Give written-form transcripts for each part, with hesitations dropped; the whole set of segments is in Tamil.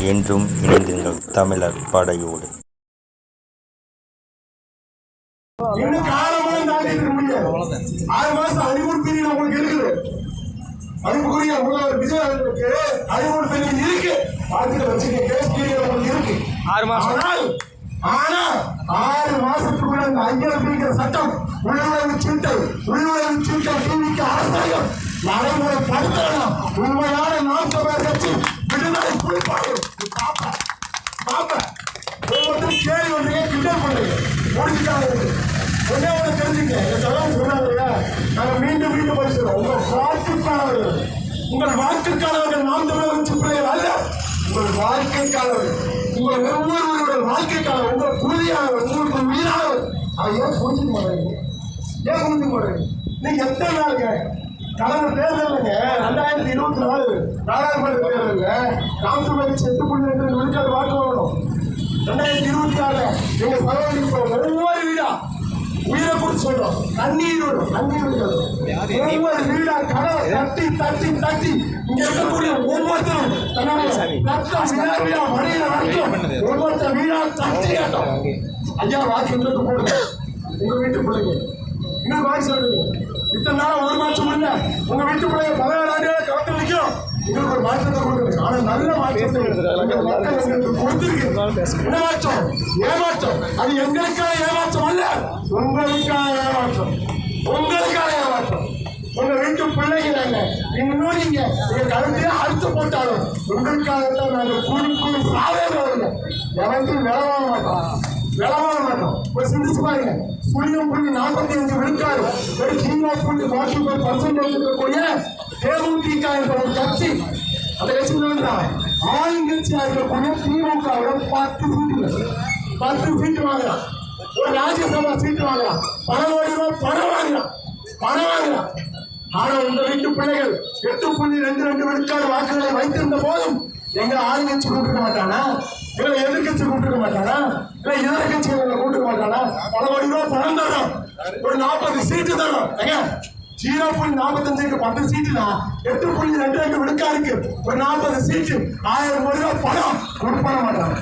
என்றும் இணைந்திருங்கள் தமிழர் படையோடு. இன்னும் காலமாக தாண்டி இருக்க முடியாது. 6 மாசம் அடிமூடு பீரியட் உங்களுக்கு இருக்குது. அதுக்குரிய முதல்வர் விஜய் அவர்களுக்கு அடிமூடு பீரியட் இருக்கு. பார்த்துட்டு வச்சுக்க, கேஸ் பீரியட் உங்களுக்கு இருக்கு 6 மாசம். ஆனால் 6 மாசத்துக்குள்ள இந்த ஐயர் பிரிக்கிற சட்டம், உள்நுழைவு சீட்டை டிவிக்கு அரசாங்கம் நடைமுறைப்படுத்தலாம். உண்மையான நாம் தமிழர் கட்சி விடுதலை குறிப்பாடு ஒவ்வொருத்தரும் கேள்வி ஒன்றையே கிண்டல் பண்றீங்க, முடிச்சுட்டாங்க. ஒன்னே ஒன்று தெரிஞ்சுக்க, என் சகோதரன் சொன்னாங்க, நாங்கள் மீண்டும் படிச்சிடறோம். உங்கள் வாழ்க்கைக்கானவர்கள் நாம் தமிழர் கட்சி பிள்ளைகள் அல்ல. உங்கள் வாழ்க்கைக்கானவர்கள், உங்கள் ஒவ்வொருவருடைய வாழ்க்கைக்கானவர், உங்கள் புரிதியானவர், உங்களுக்கு உயிரானவர். அதை ஏன் புரிஞ்சுக்க மாட்டேங்க? நீங்க எத்தனை நாளுங்க கடந்த தேர்தலுங்க 2024 நாடாளுமன்ற தேர்தலில் நாம் தமிழர் கட்சி 8.2 விழுக்காடு வாக்கு வாங்கணும். 2026 எங்க சகோதரி ஒவ்வொரு வீடா உயிரை குறித்து சொல்றோம், கண்ணீர் வரும். ஒவ்வொரு வீடா கடலை தட்டி இங்க இருக்கக்கூடிய ஒவ்வொருத்தரும் ஒவ்வொருத்தர் வீடா தட்டி கேட்டோம். ஐயா வாக்கு எங்களுக்கு போடுங்க, உங்க வீட்டு பிள்ளைங்க இன்னும் வாக்கு சொல்லுங்க. இத்தனை நாள் 1 மாசம் இல்ல, உங்க வீட்டு பிள்ளைங்க 16 ஆண்டுகளை களத்தில் நிற்கும். உங்களுக்கு ஒரு மாற்றத்தை கொடுக்குறது, ஆனா நல்ல மாற்றத்தை கொடுத்துருக்கு. என்ன மாற்றம்? ஏமாற்றம். அது எங்களுக்கான ஏமாற்றம் அல்ல, உங்களுக்கான ஏமாற்றம். உங்க வீட்டு பிள்ளைங்க இன்னும் நீங்க கருத்தையே அறுத்து போட்டாலும் உங்களுக்காகத்தான் நாங்கள் கூடி சாவே வரல. எவருக்கும் விளவாக மாட்டோம். ஒரு சிந்திச்சு பாருங்க, 0.45 விழுக்காடு ஒரு 0.44% இருக்கக்கூடிய தேமுதிக என்ற ஒரு கட்சி, அந்த கட்சி ஆளுங்கட்சியா இருக்கக்கூடிய திமுக 10 சீட்டு வாங்கலாம், ஒரு ராஜ்யசபா சீட்டு வாங்கலாம், பணம் வாங்கலாம். ஆனா உங்க வீட்டு பிள்ளைகள் 8.22 விழுக்காடு வாக்குகளை வைத்திருந்த போதும் எங்க ஆளுங்கட்சி கூப்பிட்டுக்க மாட்டானா? இல்ல எதிர்கட்சி கூப்பிட்டுக்க மாட்டானா? இல்ல இதர கட்சிகளை கூப்பிட்டுக்க மாட்டானா? பல கோடி ரூபாய் பணம் தரும், ஒரு 40 சீட்டு தரும். 0.45க்கு 10 சீட்டுனா 8.22 விழுக்காடுக்கு ஒரு 40 சீட்டு, 1000 கோடி ரூபாய் பணம் கொடுக்க மாட்டாங்க.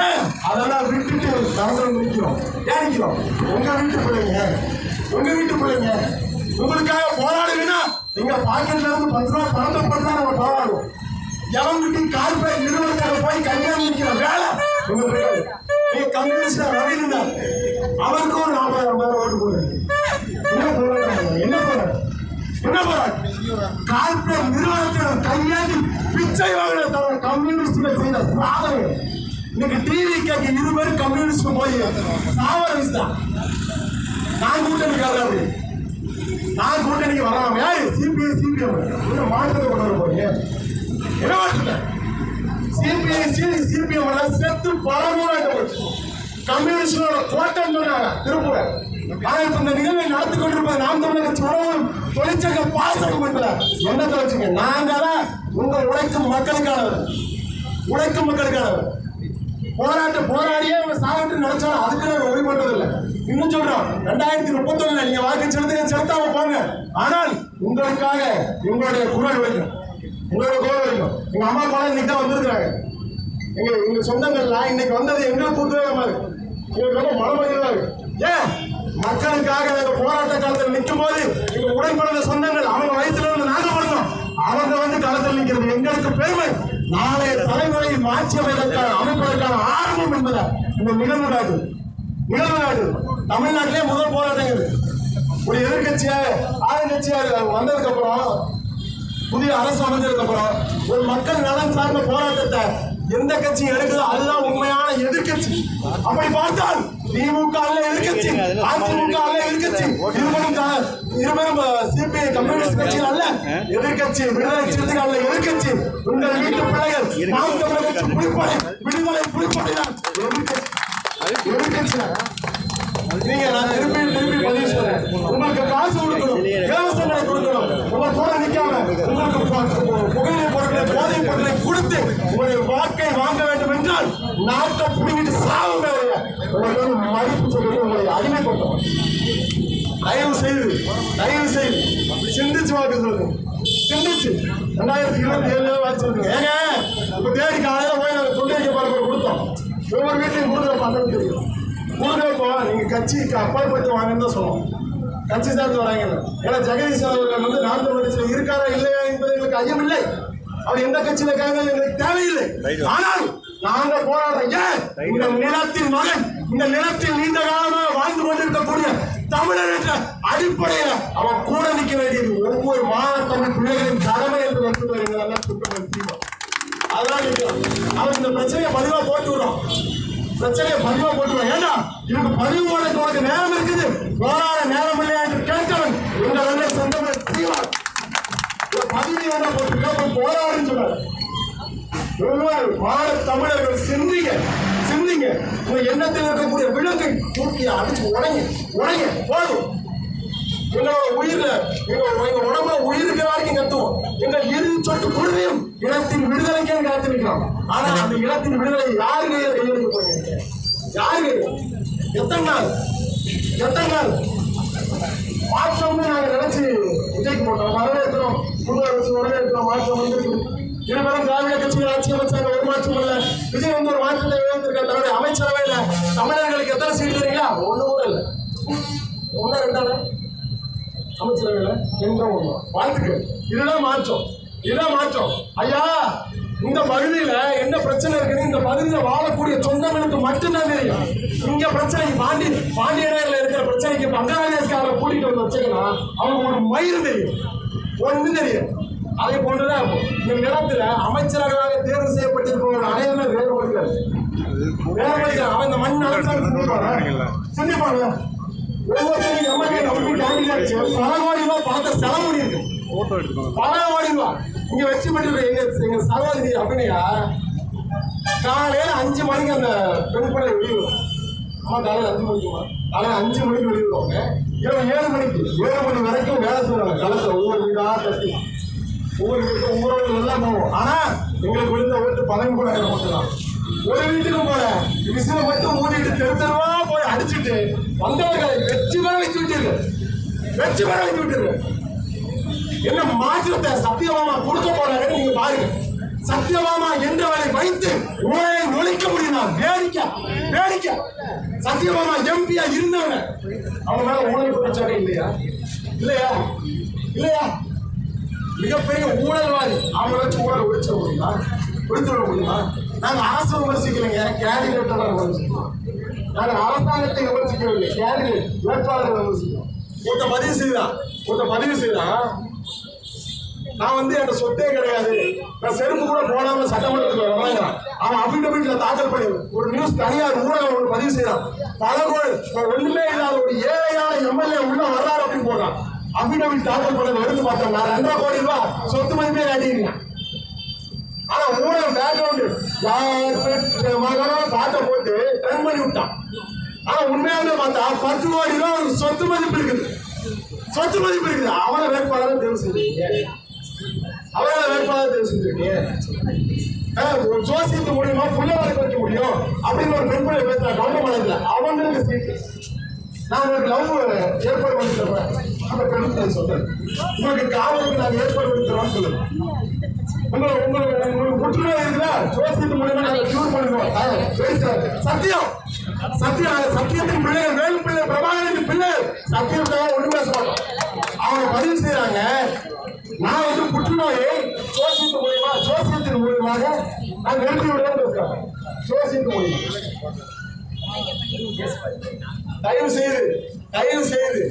ஏன் அதெல்லாம் விட்டுட்டு நடந்து நிற்கிறோம். ஏன் நிற்கிறோம்? உங்க வீட்டு பிள்ளைங்க உங்களுக்காக போராடுவீங்கன்னா நீங்க பாக்கெட்ல இருந்து 10 ரூபாய் பணத்தை போட்டு தான் நம்ம போராடுவோம். எவங்கிட்டையும் கார்பரேட் நிறுவனத்துக்காக போய் கையாளி நிற்கிற வேலை உங்க பிள்ளைங்க. நீங்க கம்யூனிஸ்டா ரவி இருந்தார், அவருக்கும் ஒரு 40,000 ஓட்டு போடுறீங்க. என்ன போராட்டம்? கார்பரேட் நிறுவனத்திடம் கையாளி பிச்சை வாங்கின தவிர கம்யூனிஸ்டுகள் செய்த சாதனை. இன்னைக்கு டிவி கேட்க 2 பேரும் கம்யூனிஸ்ட் போய் சாவரம். நான் கூட்டணிக்கு வராம சிபிஎம் மாற்றத்தை கொண்டு வர போறீங்க. என்ன மாற்றத்தை? சிபிஎம் செத்து பலமுறை கம்யூனிஸ்டோட கோட்டம் சொன்னாங்க திருப்பூர். ஆனா இப்ப இந்த நிகழ்வை நடத்தி கொண்டிருப்பது நாம் தமிழர் கட்சி உறவும் தொழிற்சங்க பாசகம் என்பத என்ன தொழிற்சங்க? நாங்கதான் உங்கள் உழைக்கும் மக்களுக்கானவர். போராடியே சாகட்டு நினைச்சாலும் அதுக்கு நாங்கள் வழிபட்டதில்லை. இன்னும் சொல்றோம், 2031 நீங்க வாக்கு செலுத்தாம போங்க. ஆனால் உங்களுக்காக உங்களுடைய குரல் வைக்கும். எங்க அம்மா அப்பா இன்னைக்கு தான் வந்திருக்கிறாங்க. எங்க சொந்தங்கள்லாம் இன்னைக்கு வந்தது எங்களுக்கு கூட்டுவேகமா இருக்கு. எங்களுக்கு ரொம்ப மனமகிழ்வா இருக்கு. ஏன்? மக்களுக்காக நாங்க போராட்ட காலத்தில் நிற்கும் போது எங்க உடன்பிறந்த சொந்தங்கள் அவங்க வயிற்றுல இருந்து நாங்க பண்ணோம், அவங்க களத்தில் நிற்கிறது எங்களுக்கு பெருமை. நாளைய தலைமுறையை மாற்றி அமைப்பதற்கான ஆர்வம் என்பதை இந்த நிகழ்வு நாடு தமிழ்நாட்டிலே முதல் போராட்டம். ஒரு ஆளுங்கட்சியாக வந்ததுக்கு அப்புறம், புதிய அரசு அமைந்ததுக்கு அப்புறம் ஒரு மக்கள் நலன் சார்ந்த போராட்டத்தை எந்த கட்சி எடுக்குதோ அதுதான் உண்மையான எதிர்கட்சி. அப்படி பார்த்தால் திமுக எதிர்கட்சி, அதிமுக எதிர்கட்சி, இருவரும் சிபிஐ கம்யூனிஸ்ட் கட்சிகள் அல்ல எதிர்கட்சி, விடுதலை சிறுத்தைகள் எதிர்கட்சி. உங்கள் வீட்டு பிள்ளைகள் நாம் தமிழர் கட்சி விடுதலை புலிப்படைதான் எதிர்கட்சி. நீங்க நான் திருப்பி பதிவு சொல்றேன். உங்களுக்கு காசு கொடுக்கணும், இலவசங்களை கொடுக்கணும், உங்க கூட நிக்காம உங்களுக்கு புகையிலை பொருட்களை, போதை பொருட்களை கொடுத்து உங்களுடைய வாக்கை வாங்க வேண்டும் என்றால் நாட்டை பிடிங்கிட்டு சாவுங்க. உங்களுக்கு மதிப்பு சொல்லி உங்களை அடிமைப்பட்டோம். தயவு செய்து சிந்திச்சு வாக்கு சொல்லுங்க. சொல்லுங்க. சிந்திச்சு 2027 வாக்கு சொல்லுங்க. ஏங்க இப்ப தேடி காலையில போய் நாங்கள் துண்டு வைக்க பார்க்க கொடுத்தோம். ஒவ்வொரு வீட்லையும் கொடுக்குற பண்ணு தெரியும். கொடுக்குறப்போ நீங்க கட்சிக்கு அப்பாற்பட்டு வாங்கன்னு தான் சொல்லுவோம். கட்சி சார்ந்து வராங்க. ஏன்னா ஜெகதீஷ் அவர்கள் வந்து நாம் தமிழர் கட்சியில் இருக்காரா இல்லையா என்பது எங்களுக்கு ஐயம் இல்லை. அவர் எந்த கட்சியில இருக்காங்க எங்களுக்கு தேவையில்லை. ஆனால் நாங்க போராடுறோம். ஏன் இந்த நிலத்தின் மகன், இந்த நிலத்தில் நீண்ட காலமாக வாழ்ந்து கொண்டிருக்கக்கூடிய தமிழர் என்ற அடிப்படையில அவன் கூட நிற்க வேண்டியது ஒவ்வொரு மாநில தமிழ் பிள்ளைகளின் கடமை என்று வந்து அதான் அவர் இந்த பிரச்சனையை பதிவா போட்டு விடும். பிரச்சனையை பதிவா போட்டுருவோம். ஏன்னா இதுக்கு பதிவு போட நேரம் இருக்குது, போராட நேரம் இல்லையா என்று கேட்கவன் எங்க வந்து சொந்தமாக செய்வார். பதிவு என்ன போட்டு போராடுன்னு சொன்னார். மாநில தமிழர்கள் சிந்திங்க, சிந்திங்க. உங்க எண்ணத்தில் இருக்கக்கூடிய விளக்கை தூக்கி அடிச்சு உடைங்க போதும். எங்களோட உயிர்ல எங்க உடம்புல உயிர் இருக்கிற வரைக்கும் கத்துவோம். எங்கள் இறுதி சொட்டு குழுவையும் இனத்தின் விடுதலைக்கே காத்திருக்கிறோம். ஆனா அந்த இனத்தின் விடுதலை யாரு கையில கையெழுத்து போறீங்க? யாரு எத்தனை நாள் மாற்றம்னு நாங்க நினைச்சு விஜய்க்கு போட்டோம். வரவேற்கிறோம், புது அரசு வரவேற்கிறோம், மாற்றம் வந்திருக்கு. இருவரும் திராவிட கட்சிகள் ஆட்சி அமைச்சாங்க, ஒரு மாற்றம் இல்லை. விஜய் வந்து ஒரு மாற்றத்தை விளைவித்திருக்கார். தன்னுடைய அமைச்சரவையில தமிழர்களுக்கு எத்தனை சீட்டு தெரியுங்களா? ஒண்ணு கூட இல்லை. ஒண்ணு ரெண்டாவது அமைச்சரவையில எங்க ஒண்ணு. வாழ்த்துக்கள். இதுதான் மாற்றம், இதுதான் மாற்றம். ஐயா இந்த பகுதியில என்ன பிரச்சனை இருக்குன்னு இந்த பகுதியில வாழக்கூடிய சொந்தங்களுக்கு மட்டும்தான் தெரியும். இங்க பிரச்சனைக்கு பாண்டியனர்ல இருக்கிற பிரச்சனைக்கு பங்களாதேஷ்கார கூட்டிட்டு வந்து வச்சுக்கனா அவங்க ஒரு மயிர் தெரியும், ஒண்ணு தெரியும். அதே போன்றுதான் இந்த நிலத்துல அமைச்சராக தேர்வு செய்யப்பட்டிருக்கிற அனைவருமே வேறுபடுகிறார். அவன் இந்த மண் சிந்திப்பாங்க. ஒவ்வொருத்தரும் எம்எல்ஏ பல கோடி ரூபாய் பணத்தை செலவு பண்ணியிருக்கு. பல கோடி ரூபாய் இங்க வெற்றி பெற்றிருக்க எங்க சகோதரி அப்படின்னா காலையில 5 மணிக்கு அந்த பெண் படை வெளியிடும். அம்மா காலையில 5 மணிக்குமா? காலையில 5 மணிக்கு வெளியிடுவாங்க. இரவு 7 மணி வரைக்கும் வேலை செய்வாங்க. களத்துல ஒவ்வொரு வீடா கட்டி ஒவ்வொரு வீட்டுக்கும் ஊரவர்கள் எல்லாம் போவோம். ஆனா எங்களுக்கு விழுந்த ஓட்டு 13,000 மட்டும்தான். ஒரு வீட்டுக்கும் போல விசில மட்டும் ஊட்டிட்டு தெருவா போய் அடிச்சுட்டு வந்தவர்களை வெற்றி பெற வைத்து விட்டுரு. என்ன மாற்றத்தை சத்தியபாமா கொடுக்க போறாங்க நீங்க பாருங்க. சத்தியபாமா என்றவரை வைத்து ஊழலை ஒழிக்க முடியுமா? வேடிக்கை. சத்தியபாமா எம்பியா இருந்தவங்க அவங்க மேல ஊழல் குற்றச்சாட்டு இல்லையா? மிகப்பெரிய ஊழல்வாதி. அவங்க வச்சு ஊழல் ஒழிச்சிட முடியுமா? நாங்க அரசு விமர்சிக்கலைங்க, கேண்டிடேட் விமர்சிக்கிறோம். நாங்க அரசாங்கத்தை விமர்சிக்கவில்லை, கேண்டிடேட் வேட்பாளர்கள் விமர்சிக்கிறோம். ஒருத்த பதிவு செய்தான் நான் வந்து என் சொத்தே கிடையாது, நான் செருப்பு கூட போடாம சட்டமன்றத்தில் வராங்க. அவன் அபிடபிட்ல தாக்கல் பண்ணி ஒரு நியூஸ் தனியார் ஊடகம் ஒன்று பதிவு செய்யறான். பல கோடி ஒண்ணுமே இல்லாத ஒரு ஏழையான எம்எல்ஏ உள்ள வர்றாரு அப்படின்னு போடுறான். அபிடபிட் தாக்கல் பண்ணது எடுத்து பார்த்தோம்னா 2.5 கோடி ரூபாய் சொத்து மதிப்பே காட்டியிருக்கான். ஆனா ஊடகம் பேக்ரவுண்டு மகனோ பாட்டை போட்டு ட்ரெண்ட் பண்ணி விட்டான். ஆனா உண்மையாவே பார்த்தா 10 கோடி ரூபாய் சொத்து மதிப்பு இருக்குது. அவனை வேட்பாளரை தேர்வு செஞ்சிருக்கீங்க. ஜோசியத்து மூலியமா புள்ளவாரி வைக்க முடியும் அப்படின்னு ஒரு பெண் பிள்ளை பேசுறா. கவர்மெண்ட் அவங்களுக்கு சீட்டு. நான் உங்களுக்கு லவ் ஏற்பாடு பண்ணி தருவேன். அந்த பெண் சொல்றேன், உங்களுக்கு காவலுக்கு நான் ஏற்பாடு பண்ணி தருவேன் சொல்லுங்க. உங்களுக்கு புற்றுநோய் இருக்குதா? ஜோசியத்து மூலியமா நாங்கள் கியூர் பண்ணுவோம். சத்தியத்தின் பிள்ளைகள், வேலு பிள்ளை, பிரபாகரன் பிள்ளை சத்தியத்துக்காக ஒண்ணு பேச மாட்டோம். அவங்க பதிவு செய்யறாங்க. நான் வந்து புற்றுநோயை ஜோசியத்தின் மூலியமாக நான் நிறுத்தி விடுவேன் பேசுறேன். ஜோசியத்தின் மூலியமா தயவு செய்து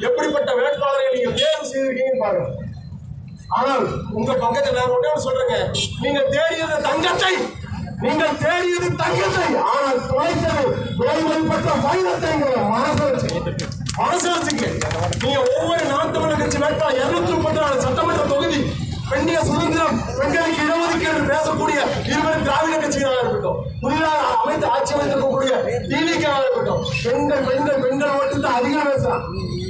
எப்படிப்பட்ட வேட்பாளரை நீங்க தேர்வு செய்திருக்கீங்கன்னு பாருங்க. ஆனால் உங்க பக்கத்துல நான் ஒன்றே சொல்றேங்க, நீங்கள் தேடியது தங்கத்தை, ஆனால் தொலைத்தது விலைமதிப்பற்ற வைரத்தை மனசு வச்சுக்க. நீங்க ஒவ்வொரு நாம் தமிழர் கட்சி வேட்பாளர் 234 சட்டமன்ற தொகுதி பெண்ணிய சுதந்திரம், பெண்களுக்கு இடஒதுக்கீடு பேசக்கூடிய 20 திராவிட கட்சிகளாக இருக்கட்டும், புதிதாக அமைத்து ஆட்சி அமைத்திருக்கக்கூடிய திமுகவாக இருக்கட்டும், பெண்கள் மட்டும் தான் அதிகம் பேசலாம்.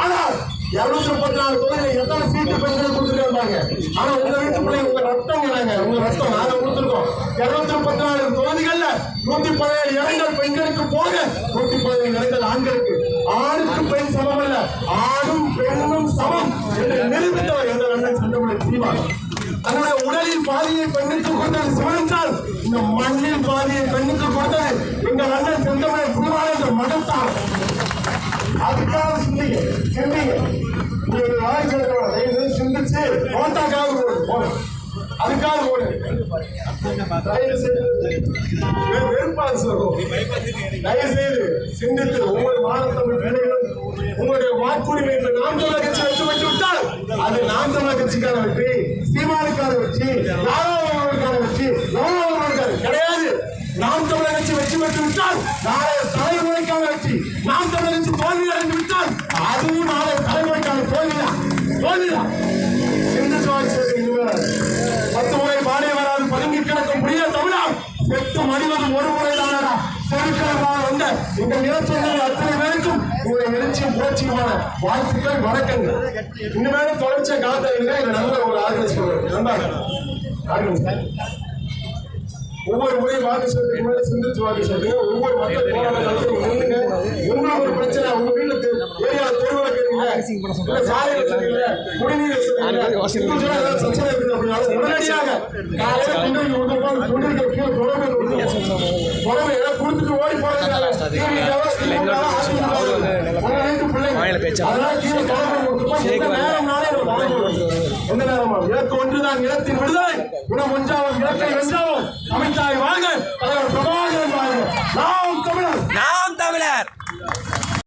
ஆனால் 234 தொகுதியில் எத்தனை சீட்டு பெண்களுக்கு கொடுத்துருக்காங்க. ஆனா உங்க வீட்டுக்குள்ளே உங்க ரத்தம் நாங்க கொடுத்துருக்கோம். 234 தொகுதிகள்ல 117 இடங்கள் பெண்களுக்கு போக 117 இடங்கள் ஆண்களுக்கு. ஆணுக்கு பெண் சமம் அல்ல, ஆணும் பெண்ணும் சமம் என்று நிரூபித்தவர் என்ற இந்த மண்ணில் பாதியை பெண்ணுக்கு கொடுத்தது எங்கள் அண்ணன் செந்தமிழன் புலிவாளர் மகத்தான். அதுக்காக சிந்திங்க சிந்திங்க. நீங்க வாழ்க்கை சிந்திச்சு ஓட்டாக்காக போன அதுக்காக ஓடு. தயவு செய்து வெறுப்பாது சொல்றோம். தயவு செய்து சிந்தித்து ஒவ்வொரு மாநிலத்தமிழ் வேலைகளும் உங்களுடைய வாக்குரிமை நாம் தமிழர் கட்சி வெற்றி பெற்று விட்டால் அது நாம் தமிழர் கட்சிக்கான வெற்றி, சீமானுக்கான வெற்றி, யாராவதுக்கான வெற்றி, கிடையாது. நாம் தமிழர் கட்சி வெற்றி பெற்று விட்டால் நாளைய தலைமுறைக்கான வெற்றி. நாம் தமிழர் கட்சி தோல்வி அடைந்து விட்டால் அதுவும் நாளைய தலைமுறைக்கான தோல்விதான் தோல்விதான். பத்து முறை பாடிய வராது பதுங்கி கிடக்கும் முடிய தமிழா செத்து மடிவது ஒரு முறை தானடா. செருக்களமாக வந்த இந்த நிலச்சொல்கள் அத்தனை பேருக்கும் உங்களுடைய எழுச்சியும் புரட்சியுமான வாழ்த்துக்கள், வணக்கங்கள். இனிமேலும் தொடர்ச்சிய காலத்தில் இந்த நண்பர் ஒரு ஆர்கனைஸ் பண்ணுவாங்க. ஒவ்வொரு முறையும் வாக்கு செலுத்துக்கு மேல சிந்திச்சு வாக்கு செலுத்துங்க. ஒவ்வொரு மக்கள் போராட்டத்தையும் நின்னுங்க. உங்களுக்கு ஒரு பிரச்சனை, உங்க வீட்டுல ஏரியாவில் தெருவில் இருக்கிறீங்க, சாலையில சொல்றீங்க, குடிநீர் பிரச்சனை இருக்குது அப்படின்னாலும் உடனடியாக காலையில குடிநீர் கீழே தொடர்பு கொடுத்துட்டு ஓடி போறாங்க. அதனால கீழே தொடர்பு எந்த நேரமா இலக்கு ஒன்றுதான், இலத்தின் விடுதலை குணம் ஒன்றாவும் இலக்கை வென்றாவும் அமைத்தாய் வாழ்க தலைவர் பிரபா.